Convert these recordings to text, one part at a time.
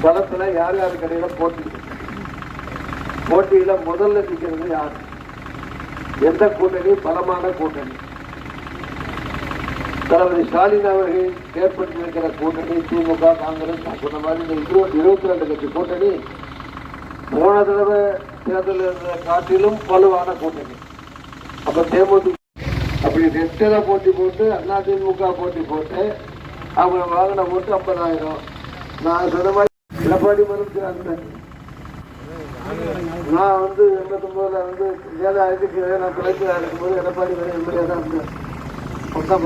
களத்துல யார் யார் கடையில போட்டியில முதல்ல நிற்கிறது யார்? எந்த கூட்டணி பலமான கூட்டணி? தளபதி ஸ்டாலின் அவர்கள் ஏற்படுத்தியிருக்கிற கூட்டணி திமுக காங்கிரஸ் நான் சொன்ன மாதிரி இந்த 22 கட்சி கூட்டணி போன தடவை தேர்தல் காட்டிலும் வலுவான கூட்டணி. அப்ப தேமுதிக அப்படி ரெட்டல போட்டி போட்டு அதிமுக போட்டி போட்டு அவங்க வாங்கின ஓட்டு 50,000. நான் சொன்ன மாதிரி எடப்பாடி மறுக்கிறாங்க. நான் 89 வேதாயத்துக்கு நான் தலைவராக இருக்கும்போது எடப்பாடி வேலை எம்எல்ஏ தான் இருந்தேன். மொத்தம்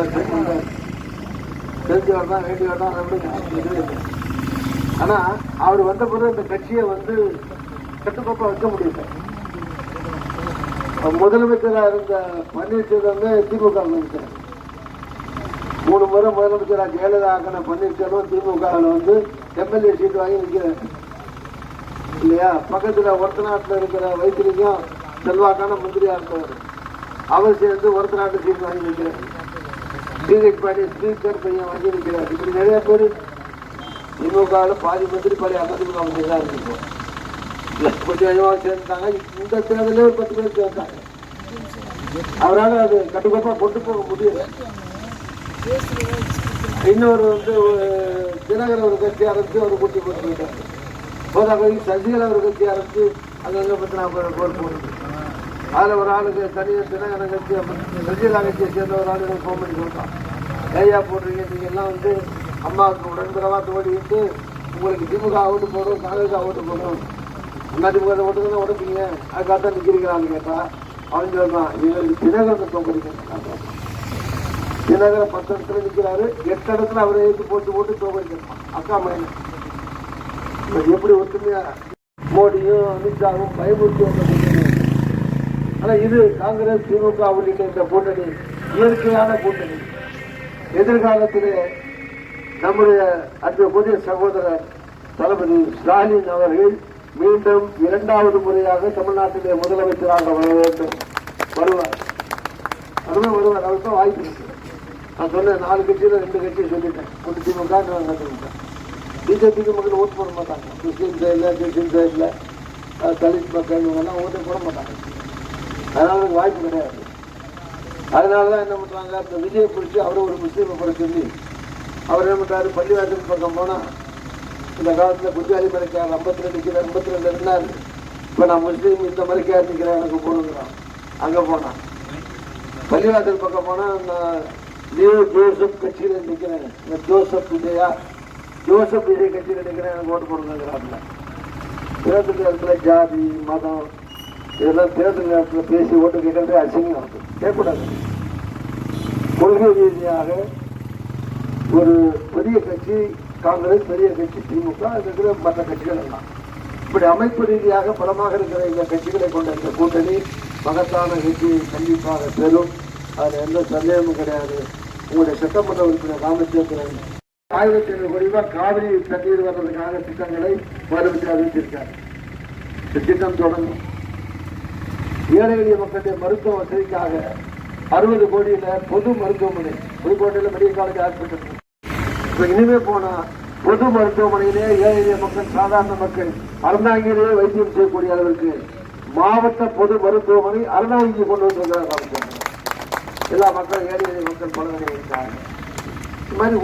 தெரிஞ்சவர் தான் வேண்டியவர் தான். ஆனா அவர் வந்த பிறகு இந்த கட்சியை கட்டுக்கோப்பா வைக்க முடியல. முதலமைச்சராக இருந்த பன்னீர்செல்வம் திமுக அமைச்சர் 3 முறை முதலமைச்சராக ஜெயலலிதா ஆக்கின பன்னீர்செல்வம் திமுக எம்எல்ஏ சீட் வாங்கி நிற்கிறார் இல்லையா? பக்கத்துல ஒருத்தநாட்டில் இருக்கிற வைத்திலிங்கம் செல்வாக்கான மந்திரியா இருந்தவர், அவர் சேர்ந்து ஒருத்தநாட்டு சீட் வாங்கி நிற்கிறார். ஸ்பீக்கர் பையன் வாங்கி நிற்கிறார். இப்படி நிறைய பேர் திமுகவில் பாதி மந்திரி பாதி அதிமுக மந்திரி தான் இருக்கு. கொஞ்சம் கொஞ்சமாக சேர்ந்தாங்க. இந்த தேர்தலே ஒரு 10 பேர் சேர்ந்தாங்க. அவரால் அது கட்டுக்கோப்பா கொண்டு போக முடியல. இன்னொரு தினகரன் ஒரு கட்சி ஆரம்பித்து அவர் கூட்டி போட்டு போயிட்டார். போதாக்கு சசிகலா ஒரு கட்சி ஆரம்பித்து அங்கே பற்றி நான் போர் போடுது. அதில் ஒரு ஆளுக்கு தனியாக தினகரன் கட்சி சசிகலா கட்சியை சேர்ந்த ஒரு ஆளுக்கு ஃபோன் பண்ணி சொல்கிறான், ஏயா போடுறீங்க நீங்கள் எல்லாம் அம்மாவுக்கு உடன்படவா தோடிட்டு உங்களுக்கு திமுக ஓட்டு போடும் காங்கிரஸ் ஓட்டு போடும் அதிமுக ஓட்டு தானே உடம்பீங்க அதுக்காக தான் நிற்கிறீங்களான்னு கேட்டால் அவன் சொல்றான் இவருக்கு தினகரன் தோக்கடிக்கிறான். தினகரன் 10 இடத்துல நிற்கிறாரு, 8 இடத்துல அவரை ஏற்று போட்டு தோக்கடிக்கிறான். அக்கா மையம் எப்படி ஒற்றுமையா மோடியும் அமித்ஷாவும் பயமுறுத்தி வந்த கூட்டணி. ஆனால் இது காங்கிரஸ் திமுக உள்ளிட்ட இந்த கூட்டணி இயற்கையான கூட்டணி. எதிர்காலத்திலே நம்முடைய அன்புக்குரிய சகோதரர் தளபதி ஸ்டாலின் அவர்கள் மீண்டும் 2வது முறையாக தமிழ்நாட்டிலே முதலமைச்சராக வர வேண்டும். வருவார். அவருக்கு வாய்ப்பு இருக்கு. நான் சொன்னேன் 4 கட்சியில் 2 கட்சியை சொல்லிட்டேன். ஒன்று திமுக அதிமுக. பிஜேபிக்கு மக்கள் ஓட்டு போட மாட்டாங்க. முஸ்லீம் சைடில் கிறிஸ்டின் சைடில் தலித் மக்கள் இவங்கெல்லாம் ஓட்டு போட மாட்டாங்க. அதனால எனக்கு வாய்ப்பு கிடையாது. அதனால தான் என்ன பண்ணுறாங்க, இந்த விஜயை பிடிச்சி அவரும் ஒரு முஸ்லீமை பட சொல்லி அவர் என்ன பண்ணுறாரு, பள்ளிவாசல் பக்கம் போனால் இந்த காலத்தில் குஜாலி மலைக்கார் 52 இருந்தார். இப்போ நான் முஸ்லீம் இந்த மலைக்கார் நிற்கிறேன் எனக்கு போகணுங்கிறான். அங்கே போனான். பள்ளிவாசல் பக்கம் போனால் நான் நியூ ஜோசப் கட்சியில் நிற்கிறேன். இந்த ஜோசப் விஜய் கட்சியில் நிற்கிறேன் எனக்கு ஓட்டு போடணுங்கிறாப்புல. தேர்தல் நேரத்தில் ஜாதி மதம் இதெல்லாம் தேர்தல் நேரத்தில் பேசி ஓட்டு கேட்கறதே அசிங்கம் இருக்கு. கேட்கக்கூடாது. கொள்கை ரீதியாக ஒரு பெரிய கட்சி காங்கிரஸ், பெரிய கட்சி திமுக, இருக்கிற மற்ற கட்சிகள் எல்லாம் இப்படி அமைப்பு ரீதியாக பலமாக இருக்கிற இந்த கட்சிகளை கொண்ட இந்த கூட்டணி மகத்தான கட்சியை கண்டிப்பாக பெறும். அதில் எந்த சந்தேகமும் கிடையாது. உங்களுடைய சட்டமன்ற உறுப்பினர் ராமச்சந்திரன் 1500 கோடி ரூபாய் காவிரி தண்ணீர் வர்றதுக்கான திட்டங்களை மறுபடியும் அறிவித்திருக்கார். இந்த திட்டம் தொடங்கும். ஏழை எளிய மக்களுடைய மருத்துவ வசதிக்காக 60 கோடியில பொது மருத்துவமனை புதுக்கோட்டையில் மெடிக்கல் காலேஜ் ஹாஸ்பிட்டல். இப்ப இனிமே போனா பொது மருத்துவமனையிலே ஏழை எளிய மக்கள், சாதாரண மக்கள் அறந்தாங்கிலேயே வைத்தியம் செய்யக்கூடிய அளவிற்கு மாவட்ட பொது மருத்துவமனை அறந்தாங்கி கொண்டு வந்திருக்கிறார். எல்லா மக்களும் ஏழை எளிய மக்கள் பலனை இருக்காங்க. இது மாதிரி